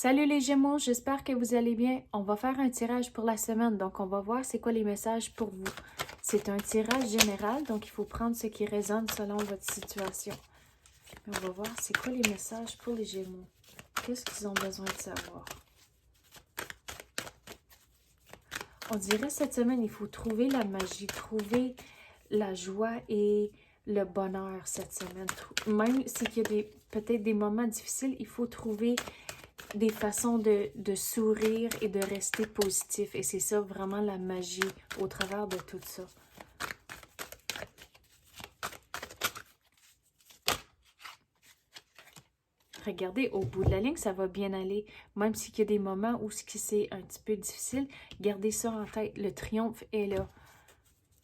Salut les Gémeaux, j'espère que vous allez bien. On va faire un tirage pour la semaine, donc on va voir c'est quoi les messages pour vous. C'est un tirage général, donc il faut prendre ce qui résonne selon votre situation. On va voir c'est quoi les messages pour les Gémeaux. Qu'est-ce qu'ils ont besoin de savoir? On dirait cette semaine, il faut trouver la magie, trouver la joie et le bonheur cette semaine. Même s'il y a peut-être des moments difficiles, il faut trouver des façons de sourire et de rester positif. Et c'est ça vraiment la magie au travers de tout ça. Regardez, au bout de la ligne, ça va bien aller. Même s'il y a des moments où c'est un petit peu difficile, gardez ça en tête. Le triomphe est là.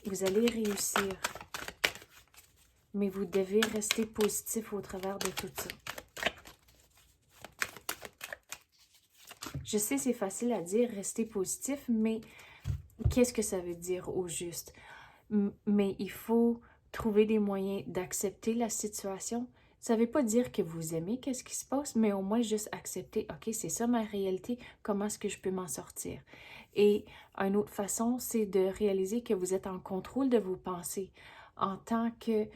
Vous allez réussir. Mais vous devez rester positif au travers de tout ça. Je sais, c'est facile à dire, rester positif, mais qu'est-ce que ça veut dire au juste? Mais il faut trouver des moyens d'accepter la situation. Ça ne veut pas dire que vous aimez qu'est-ce qui se passe, mais au moins juste accepter, OK, c'est ça ma réalité, comment est-ce que je peux m'en sortir? Et une autre façon, c'est de réaliser que vous êtes en contrôle de vos pensées en tant que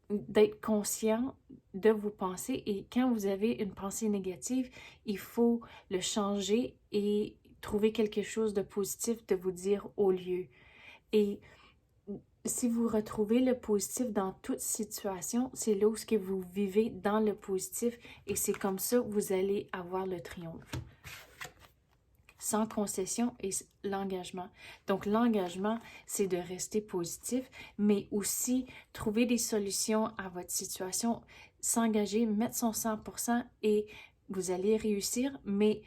d'être conscient de vos pensées. Et quand vous avez une pensée négative, il faut le changer et trouver quelque chose de positif de vous dire au lieu. Et si vous retrouvez le positif dans toute situation, c'est là où ce que vous vivez dans le positif et c'est comme ça que vous allez avoir le triomphe. Sans concession et l'engagement. Donc, l'engagement, c'est de rester positif, mais aussi trouver des solutions à votre situation, s'engager, mettre son 100% et vous allez réussir, mais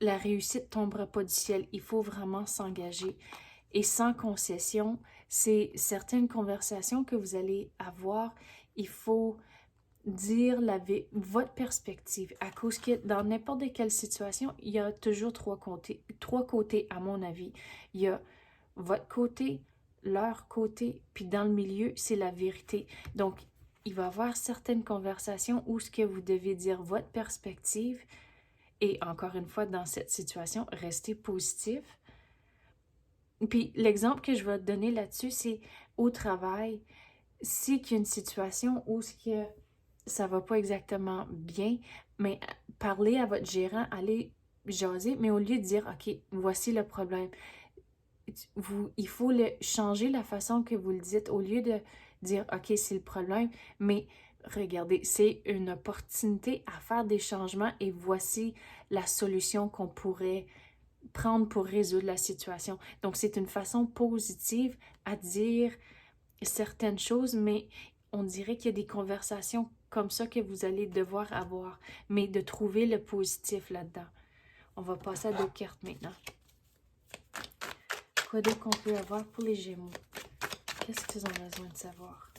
la réussite ne tombera pas du ciel. Il faut vraiment s'engager. Et sans concession, c'est certaines conversations que vous allez avoir, il faut dire votre perspective. À cause que dans n'importe quelle situation, il y a toujours trois côtés à mon avis. Il y a votre côté, leur côté, puis dans le milieu, c'est la vérité. Donc, il va y avoir certaines conversations où ce que vous devez dire votre perspective et encore une fois, dans cette situation, restez positif. Puis l'exemple que je vais te donner là-dessus, c'est au travail, si qu'il y a une situation où ça va pas exactement bien, mais parlez à votre gérant, allez jaser, mais au lieu de dire, OK, voici le problème, il faut changer la façon que vous le dites, au lieu de dire, OK, c'est le problème, mais regardez, c'est une opportunité à faire des changements et voici la solution qu'on pourrait prendre pour résoudre la situation. Donc, c'est une façon positive à dire certaines choses, mais on dirait qu'il y a des conversations comme ça que vous allez devoir avoir, mais de trouver le positif là-dedans. On va passer à d'autres cartes maintenant. Quoi d'autre qu'on peut avoir pour les Gémeaux? Qu'est-ce qu'ils ont besoin de savoir?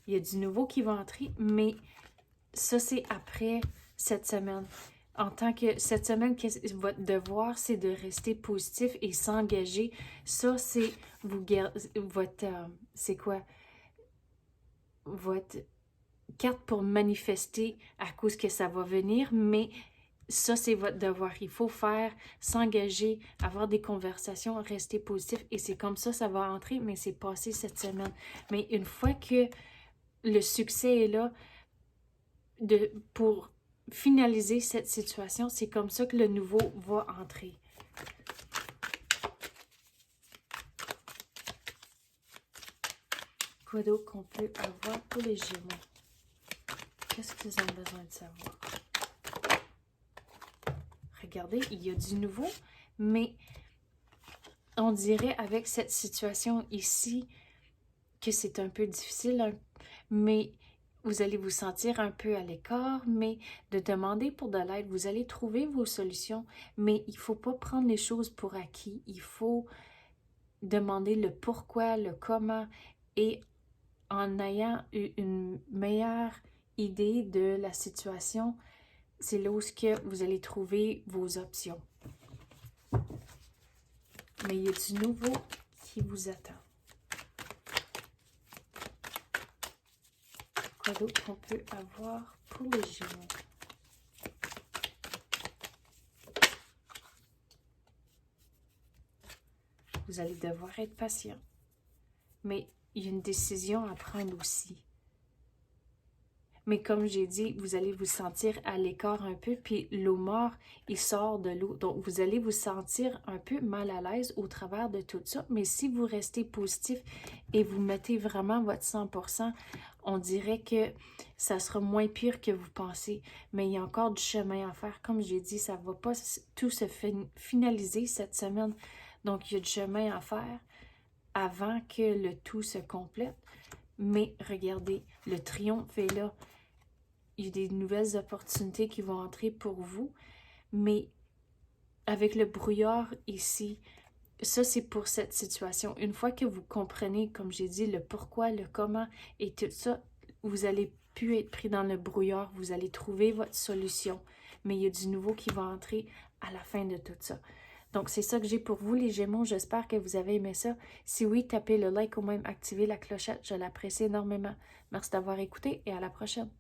Il y a du nouveau qui va entrer, mais ça, c'est après cette semaine. En tant que cette semaine, votre devoir, c'est de rester positif et s'engager. Ça, c'est c'est quoi? Votre carte pour manifester à cause que ça va venir, mais ça, c'est votre devoir. Il faut s'engager, avoir des conversations, rester positif et c'est comme ça va entrer, mais c'est passé cette semaine. Mais une fois que le succès est là, pour finaliser cette situation, c'est comme ça que le nouveau va entrer. Quoi d'autre qu'on peut avoir pour les Gémeaux? Qu'est-ce qu'ils ont besoin de savoir? Regardez, il y a du nouveau, mais on dirait avec cette situation ici que c'est un peu difficile, mais vous allez vous sentir un peu à l'écart, mais de demander pour de l'aide, vous allez trouver vos solutions, mais il ne faut pas prendre les choses pour acquis. Il faut demander le pourquoi, le comment, et en ayant une meilleure idée de la situation, c'est là où vous allez trouver vos options. Mais il y a du nouveau qui vous attend. Quoi d'autre qu'on peut avoir pour les Gémeaux? Vous allez devoir être patient. Mais il y a une décision à prendre aussi. Mais comme j'ai dit, vous allez vous sentir à l'écart un peu, puis l'eau mort, il sort de l'eau. Donc, vous allez vous sentir un peu mal à l'aise au travers de tout ça. Mais si vous restez positif et vous mettez vraiment votre 100%, on dirait que ça sera moins pire que vous pensez. Mais il y a encore du chemin à faire. Comme j'ai dit, ça ne va pas tout se finaliser cette semaine. Donc, il y a du chemin à faire avant que le tout se complète. Mais regardez, le triomphe est là. Il y a des nouvelles opportunités qui vont entrer pour vous, mais avec le brouillard ici, ça c'est pour cette situation. Une fois que vous comprenez, comme j'ai dit, le pourquoi, le comment et tout ça, vous allez plus être pris dans le brouillard, vous allez trouver votre solution, mais il y a du nouveau qui va entrer à la fin de tout ça. Donc, c'est ça que j'ai pour vous, les Gémeaux. J'espère que vous avez aimé ça. Si oui, tapez le like ou même activez la clochette. Je l'apprécie énormément. Merci d'avoir écouté et à la prochaine.